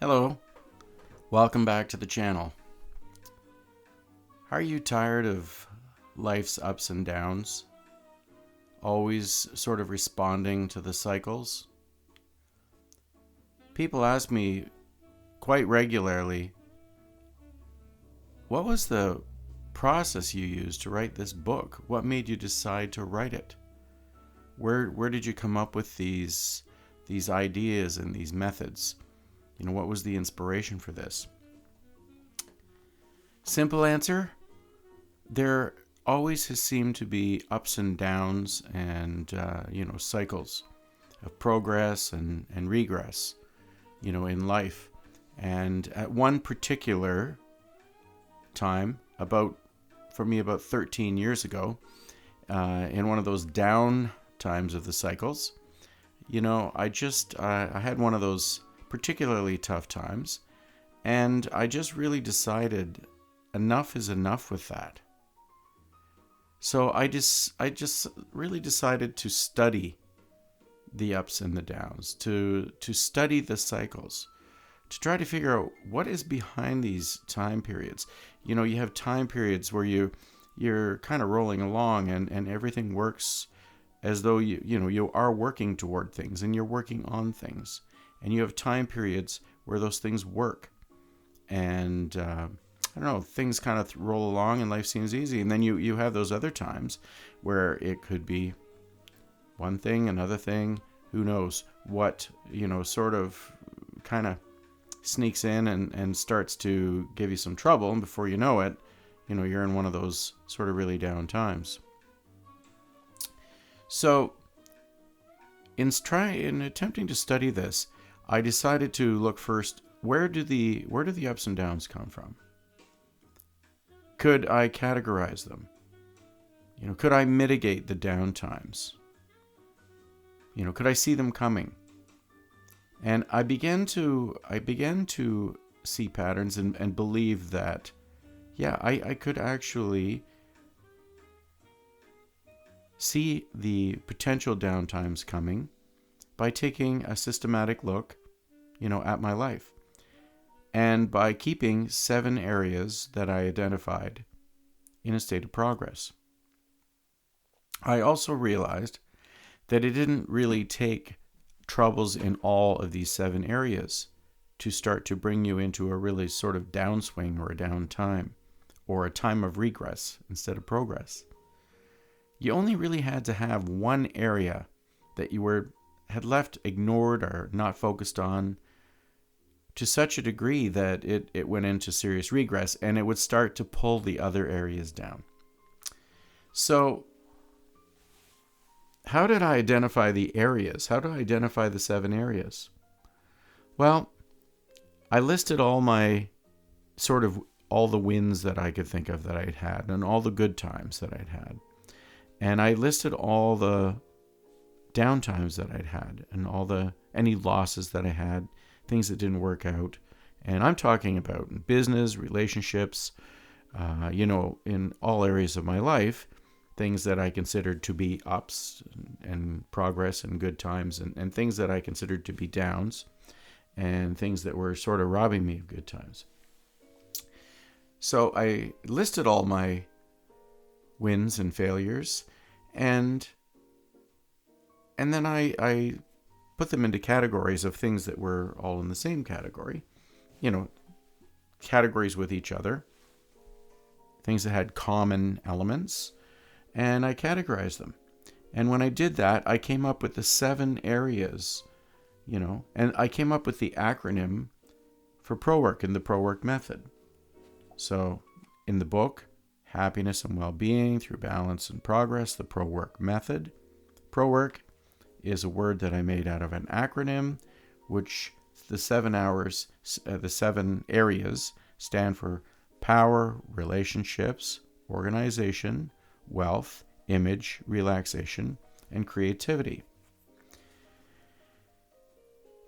Hello, welcome back to the channel. Are you tired of life's ups and downs? Always sort of responding to the cycles? People ask me quite regularly, what was the process you used to write this book? What made you decide to write it? Where did you come up with these ideas and these methods? What was the inspiration for this? Simple answer, there always has seemed to be ups and downs and, cycles of progress and regress, in life. And at one particular time, about 13 years ago, in one of those down times of the cycles, I had one of those particularly tough times, and I just really decided enough is enough with that. So I just really decided to study the ups and the downs, to study the cycles, to try to figure out what is behind these time periods. You have time periods where you're kind of rolling along and everything works as though you are working toward things and you're working on things. And you have time periods where those things work. And, things kind of roll along and life seems easy. And then you have those other times where it could be one thing, another thing, who knows what, sort of kind of sneaks in and starts to give you some trouble. And before you know it, you're in one of those sort of really down times. So in attempting to study this, I decided to look first, where do the ups and downs come from? Could I categorize them? Could I mitigate the down times? Could I see them coming? And I began to see patterns and believe that, I could actually see the potential down times coming by taking a systematic look, at my life. And by keeping 7 areas that I identified in a state of progress. I also realized that it didn't really take troubles in all of these 7 areas to start to bring you into a really sort of downswing or a down time, or a time of regress instead of progress. You only really had to have one area that you had left ignored or not focused on to such a degree that it went into serious regress, and it would start to pull the other areas down. So how did I identify the areas? How did I identify the 7 areas? Well, I listed all the wins that I could think of that I'd had, and all the good times that I'd had. And I listed all the down times that I'd had, and any losses that I had, things that didn't work out. And I'm talking about business, relationships, in all areas of my life, things that I considered to be ups and progress and good times, and things that I considered to be downs, and things that were sort of robbing me of good times. So I listed all my wins and failures, and then I put them into categories of things that were all in the same category, categories with each other, things that had common elements, and I categorized them. And when I did that, I came up with the 7 areas, and I came up with the acronym for PROWIRC in the PROWIRC Method. So in the book, Happiness and Wellbeing Through Balance and Progress, the PROWIRC Method. PROWIRC is a word that I made out of an acronym, which the 7 areas stand for power, relationships, organization, wealth, image, relaxation, and creativity.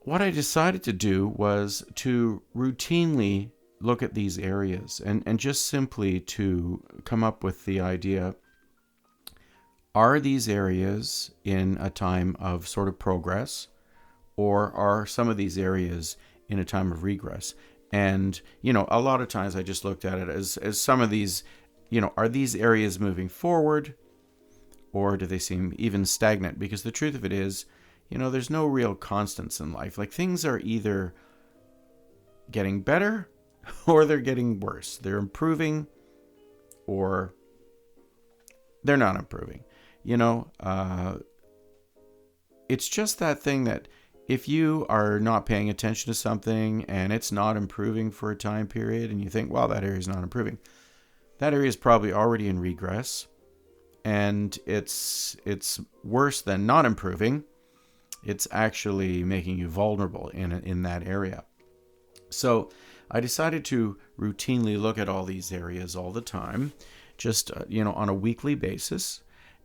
What I decided to do was to routinely look at these areas and just simply to come up with the idea, are these areas in a time of sort of progress, or are some of these areas in a time of regress. And, a lot of times I just looked at it as some of these, are these areas moving forward, or do they seem even stagnant? Because the truth of it is, there's no real constants in life. Like, things are either getting better or they're getting worse. They're improving or they're not improving. It's just that thing that if you are not paying attention to something and it's not improving for a time period, and you think, well, that area is not improving, that area is probably already in regress, and it's worse than not improving. It's actually making you vulnerable in that area. So I decided to routinely look at all these areas all the time, just on a weekly basis,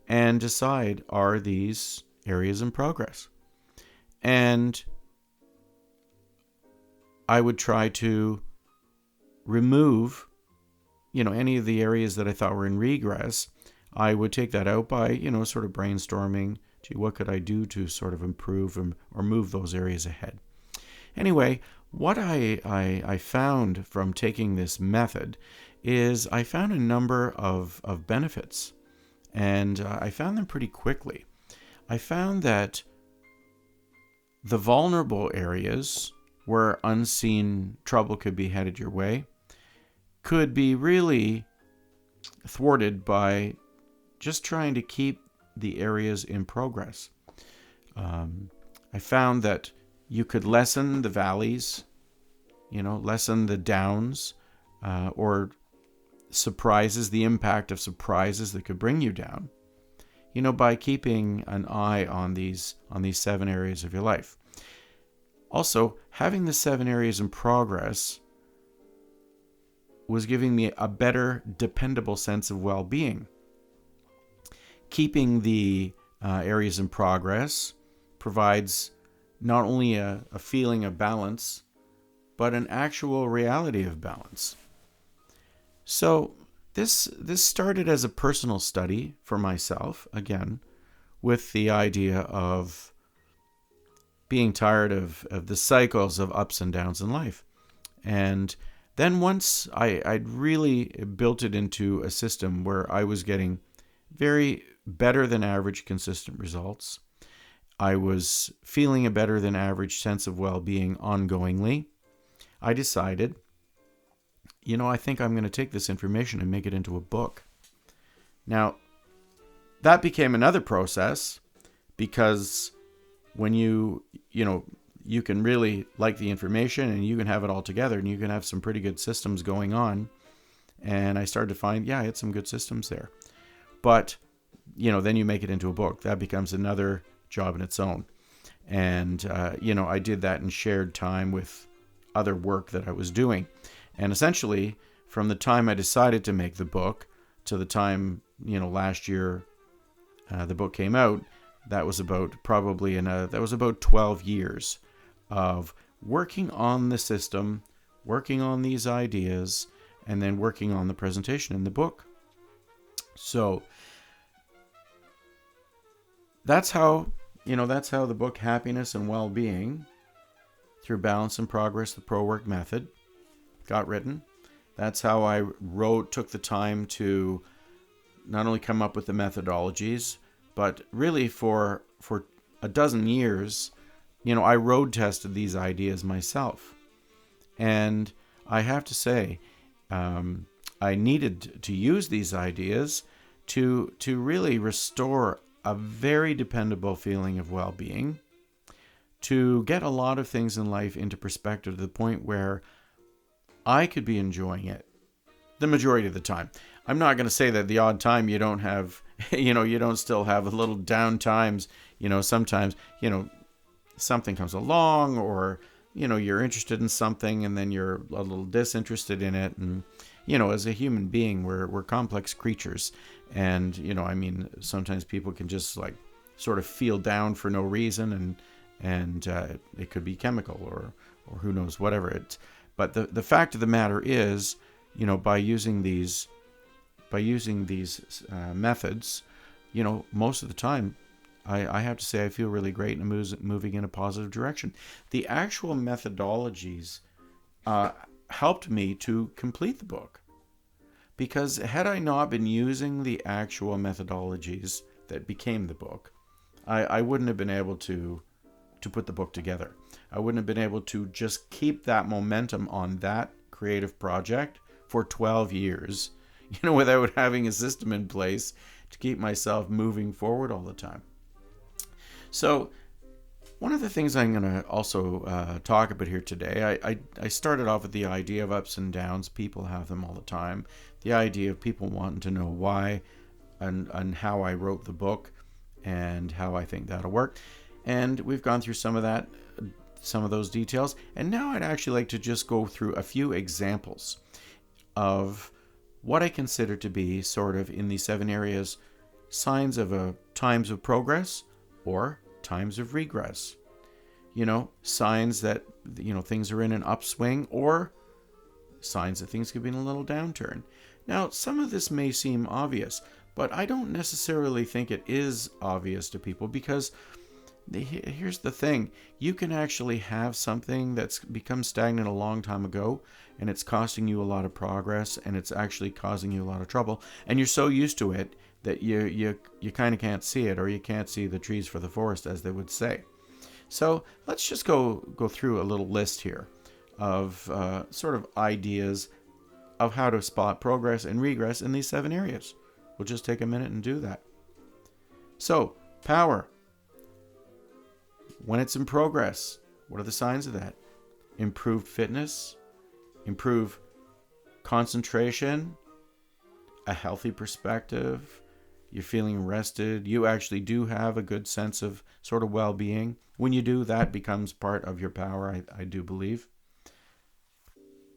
and decide, are these areas in progress? And I would try to remove, any of the areas that I thought were in regress. I would take that out by, sort of brainstorming, gee, what could I do to sort of improve or move those areas ahead? Anyway, what I found from taking this method is I found a number of benefits, and I found them pretty quickly. I found that the vulnerable areas where unseen trouble could be headed your way could be really thwarted by just trying to keep the areas in progress. I found that you could lessen the valleys, lessen the downs, or surprises, the impact of surprises that could bring you down, by keeping an eye on these 7 areas of your life. Also, having the 7 areas in progress was giving me a better, dependable sense of well-being. Keeping the areas in progress provides not only a feeling of balance, but an actual reality of balance. So this started as a personal study for myself, again, with the idea of being tired of the cycles of ups and downs in life. And then once I'd really built it into a system where I was getting very better than average consistent results, I was feeling a better than average sense of well-being ongoingly, I decided, I think I'm going to take this information and make it into a book. Now, that became another process, because when you can really like the information and you can have it all together and you can have some pretty good systems going on. And I started to find, I had some good systems there. But, then you make it into a book. That becomes another job in its own. And, I did that in shared time with other work that I was doing. And essentially, from the time I decided to make the book to the time, last year the book came out, that was about 12 years of working on the system, working on these ideas, and then working on the presentation in the book. So that's how the book Happiness and Well-being Through Balance and Progress, the PROWIRC Method, got written. That's how I took the time to not only come up with the methodologies, but really for a dozen years, I road tested these ideas myself. And I have to say, I needed to use these ideas to really restore a very dependable feeling of well-being, to get a lot of things in life into perspective to the point where I could be enjoying it the majority of the time. I'm not going to say that the odd time you don't have, you don't still have a little down times. Sometimes, something comes along, or, you're interested in something and then you're a little disinterested in it. And, as a human being, we're complex creatures. And, sometimes people can just sort of feel down for no reason, and it could be chemical or who knows, whatever. But the fact of the matter is, by using these methods, most of the time I have to say I feel really great and moving in a positive direction. The actual methodologies helped me to complete the book, because had I not been using the actual methodologies that became the book, I wouldn't have been able to put the book together. I wouldn't have been able to just keep that momentum on that creative project for 12 years, without having a system in place to keep myself moving forward all the time. So one of the things I'm going to also talk about here today, I started off with the idea of ups and downs. People have them all the time. The idea of people wanting to know why and how I wrote the book and how I think that'll work. And we've gone through some of those details. And now I'd actually like to just go through a few examples of what I consider to be sort of in these 7 areas, signs of times of progress or times of regress. Signs that, things are in an upswing, or signs that things could be in a little downturn. Now, some of this may seem obvious, but I don't necessarily think it is obvious to people, because here's the thing. You can actually have something that's become stagnant a long time ago, and it's costing you a lot of progress, and it's actually causing you a lot of trouble, and you're so used to it that you kind of can't see it, or you can't see the trees for the forest, as they would say. So let's just go through a little list here of sort of ideas of how to spot progress and regress in these 7 areas. We'll just take a minute and do that. So, power. When it's in progress, what are the signs of that? Improved fitness, improved concentration, a healthy perspective, you're feeling rested, you actually do have a good sense of sort of well-being. When you do, that becomes part of your power, I do believe.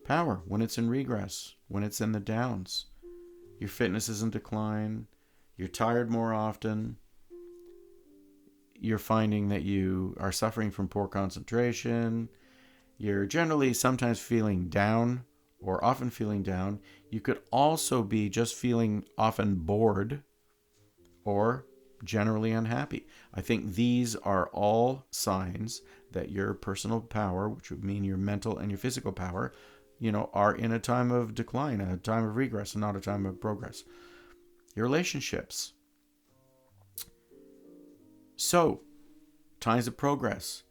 Power, when it's in regress, when it's in the downs, your fitness is in decline, you're tired more often, you're finding that you are suffering from poor concentration, you're generally sometimes feeling down, or often feeling down. You could also be just feeling often bored or generally unhappy. I think these are all signs that your personal power, which would mean your mental and your physical power, are in a time of decline, a time of regress, and not a time of progress. Your relationships. So, times of progress.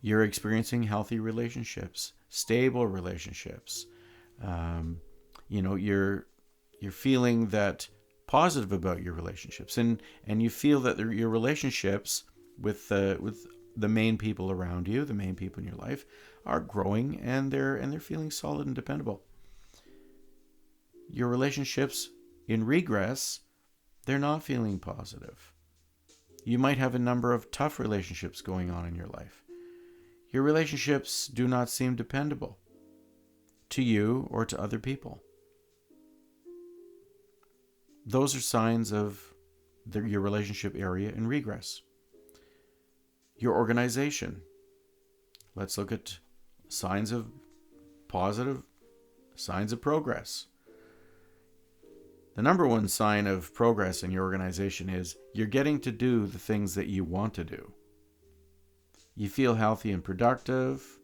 You're experiencing healthy relationships, stable relationships. You're feeling that positive about your relationships, and you feel that your relationships with the main people around you, the main people in your life, are growing, and they're feeling solid and dependable. Your relationships in regress, they're not feeling positive. You might have a number of tough relationships going on in your life. Your relationships do not seem dependable to you or to other people. Those are signs of your relationship area in regress. Your organization. Let's look at signs of positive, signs of progress. The number one sign of progress in your organization is you're getting to do the things that you want to do. You feel healthy and productive.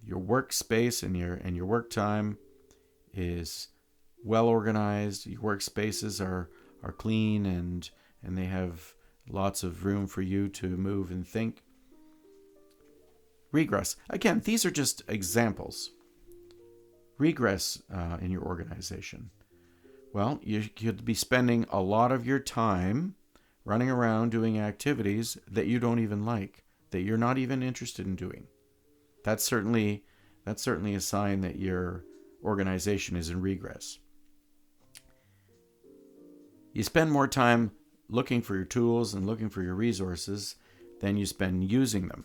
Your workspace and your work time is well organized. Your workspaces are clean and they have lots of room for you to move and think. Regress. Again, these are just examples. Regress in your organization. Well, you could be spending a lot of your time running around doing activities that you don't even like, that you're not even interested in doing. That's certainly a sign that your organization is in regress. You spend more time looking for your tools and looking for your resources than you spend using them.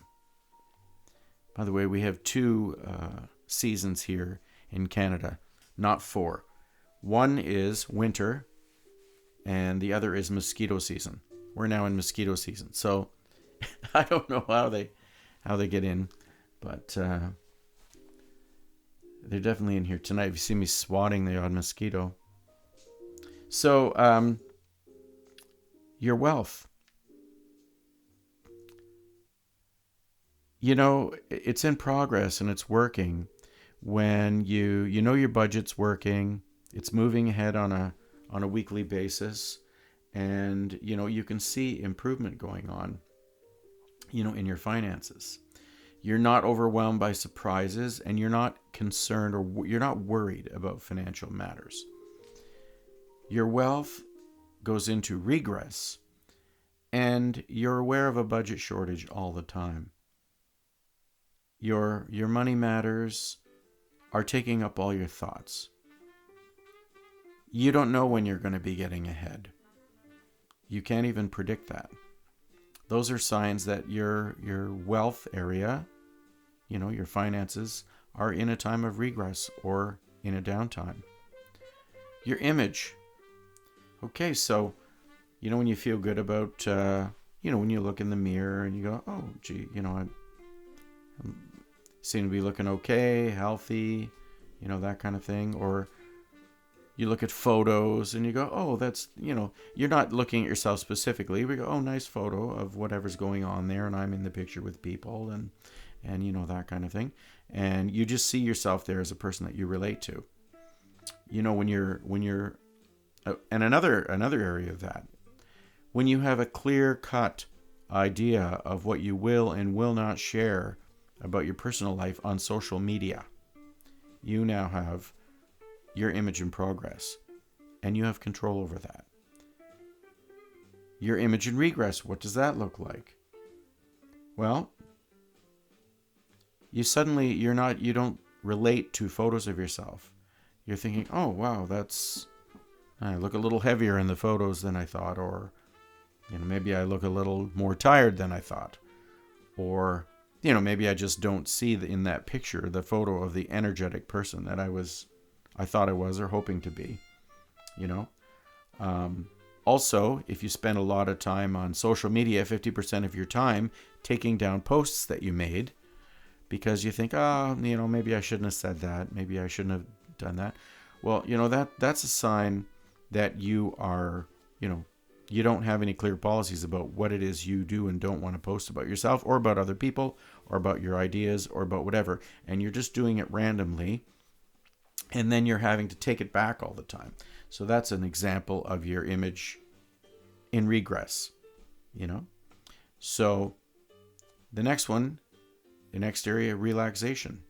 By the way, we have 2 seasons here in Canada, not 4. One is winter, and the other is mosquito season. We're now in mosquito season, so I don't know how they get in, but they're definitely in here tonight. If you see me swatting the odd mosquito. So Your wealth. You know, it's in progress and it's working when you know your budget's working, it's moving ahead on a weekly basis, and you know you can see improvement going on, you know, in your finances. You're not overwhelmed by surprises, and you're not concerned or you're not worried about financial matters. Your wealth goes into regress, and you're aware of a budget shortage all the time. Your money matters are taking up all your thoughts. You don't know when you're going to be getting ahead. You can't even predict that. Those are signs that your wealth area, you know, your finances are in a time of regress or in a downtime. Your image. Okay, so, you know, when you feel good about, you know, when you look in the mirror and you go, oh, gee, you know, I seem to be looking okay, healthy, you know, that kind of thing. Or you look at photos and you go, oh, that's, you know, you're not looking at yourself specifically. We go, oh, nice photo of whatever's going on there, and I'm in the picture with people and you know, that kind of thing. And you just see yourself there as a person that you relate to. You know, when you're and another area of that, when you have a clear-cut idea of what you will and will not share about your personal life on social media, you now have your image in progress, and you have control over that. Your image in regress, what does that look like? Well, you don't relate to photos of yourself. You're thinking, oh, wow, I look a little heavier in the photos than I thought, or, you know, maybe I look a little more tired than I thought, or, you know, maybe I just don't see in that picture the photo of the energetic person that I thought I was or hoping to be, you know. Also, if you spend a lot of time on social media, 50% of your time taking down posts that you made because you think, oh, you know, maybe I shouldn't have said that. Maybe I shouldn't have done that. Well, you know, that's a sign that you are, you know, you don't have any clear policies about what it is you do and don't want to post about yourself or about other people or about your ideas or about whatever. And you're just doing it randomly. And then you're having to take it back all the time. So that's an example of your image in regress, you know. So the next area, relaxation.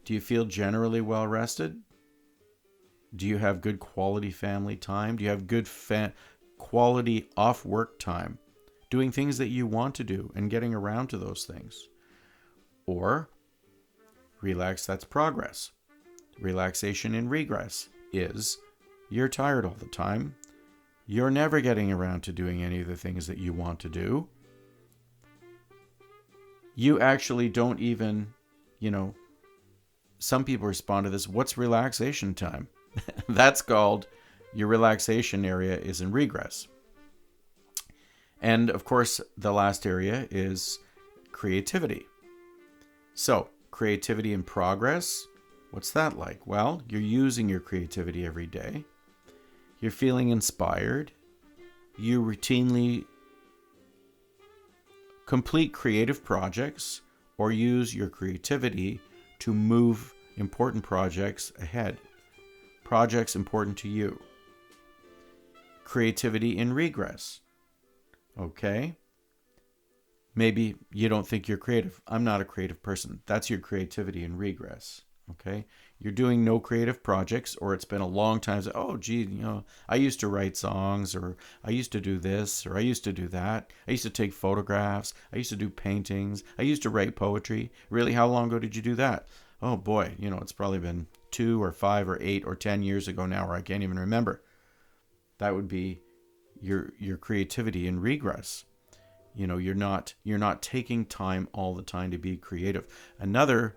Do you feel generally well rested? Do you have good quality family time? Do you have good quality off work time? Doing things that you want to do and getting around to those things. Or relax, that's progress. Relaxation in regress is you're tired all the time. You're never getting around to doing any of the things that you want to do. You actually don't even, you know, some people respond to this, what's relaxation time? That's called your relaxation area is in regress. And of course, the last area is creativity. So, creativity in progress, what's that like? Well, you're using your creativity every day. You're feeling inspired. You routinely complete creative projects or use your creativity to move important projects ahead. Projects important to you. Creativity in regress. Okay. Maybe you don't think you're creative. I'm not a creative person. That's your creativity in regress. Okay. You're doing no creative projects, or it's been a long time. Oh, gee, you know, I used to write songs, or I used to do this, or I used to do that. I used to take photographs. I used to do paintings. I used to write poetry. Really, how long ago did you do that? Oh boy, you know, it's probably been 2 or 5 or 8 or 10 years ago now, or I can't even remember. That would be your creativity in regress. You know, you're not taking time all the time to be creative. Another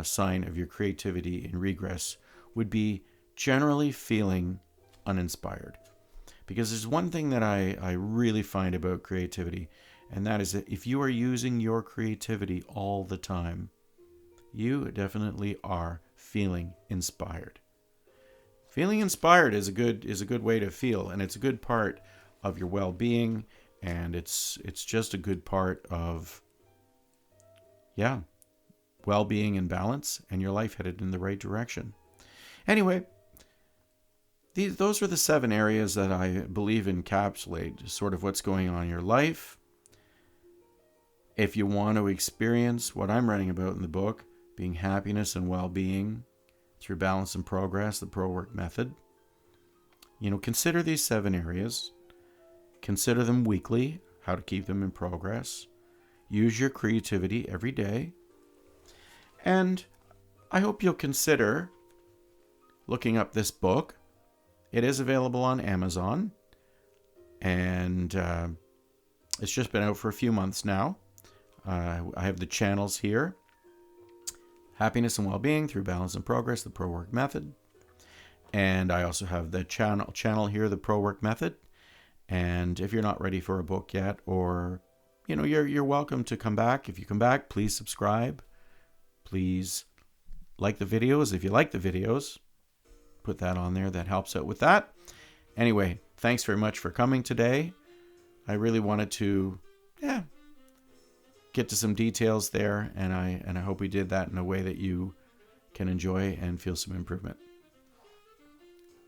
sign of your creativity in regress would be generally feeling uninspired. Because there's one thing that I really find about creativity, and that is that if you are using your creativity all the time, you definitely are feeling inspired. Feeling inspired is a good way to feel, and it's a good part of your well-being, and it's just a good part of, yeah, well-being and balance, and your life headed in the right direction. Anyway, those are the 7 areas that I believe encapsulate sort of what's going on in your life. If you want to experience what I'm writing about in the book, being happiness and well-being through balance and progress, the PROWIRC Method, consider these 7 areas. Consider them weekly, how to keep them in progress. Use your creativity every day. And I hope you'll consider looking up this book. It is available on Amazon, and it's just been out for a few months now. I have the channels here: Happiness and Well-Being Through Balance and Progress, the PROWIRC Method. And I also have the channel here, the PROWIRC Method. And if you're not ready for a book yet, or you're welcome to come back. If you come back, please subscribe. Please like the videos. If you like the videos, put that on there. That helps out with that. Anyway, thanks very much for coming today. I really wanted to, get to some details there, and I hope we did that in a way that you can enjoy and feel some improvement.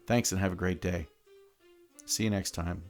Thanks, and have a great day. See you next time.